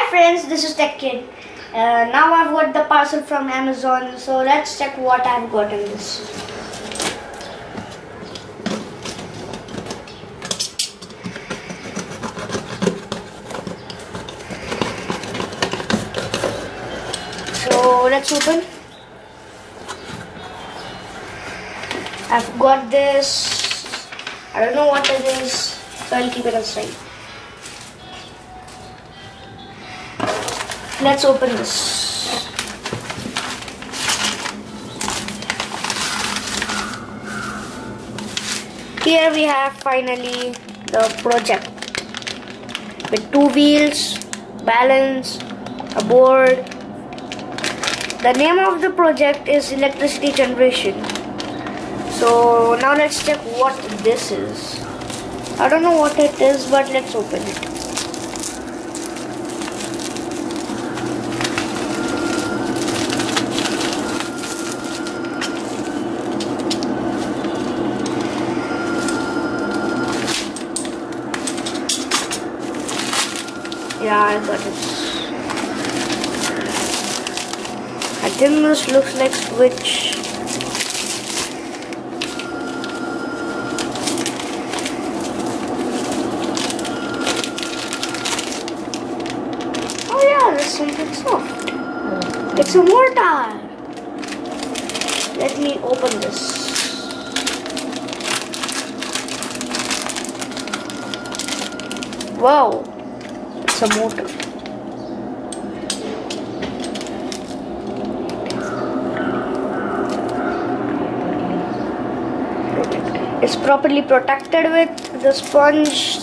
Hi friends, this is Tech Kid. Now I've got the parcel from Amazon, so let's check what I've got in this. So let's open. I've got this. I don't know what it is, so I'll keep it aside. Let's open this. Here we have finally the project with 2 wheels, balance, a board. The name of the project is electricity generation. So now let's check what this is. I don't know what it is, but let's open it. Yeah, I got it. I think this looks like switch. Oh yeah, there's something soft. It's a mortar. Let me open this. Wow. It's a motor. It's properly protected with the sponge.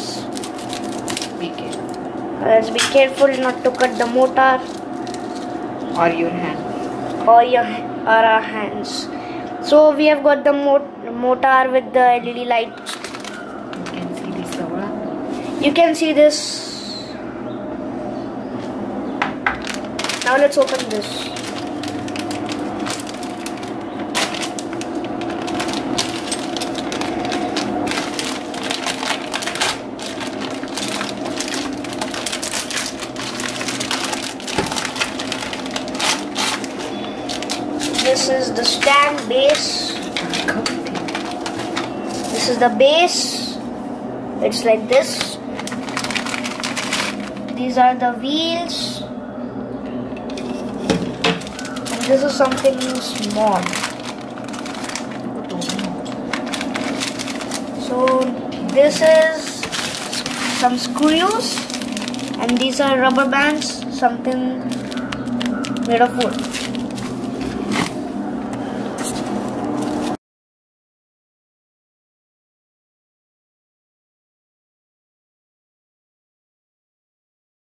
Let's be careful not to cut the motor or your hand or our hands. So we have got the motor with the LED light. You can see this. Now let's open this. This is the stand base. This is the base. It's like this. These are the wheels. This is something small. So this is some screws, and these are rubber bands, something made of wood.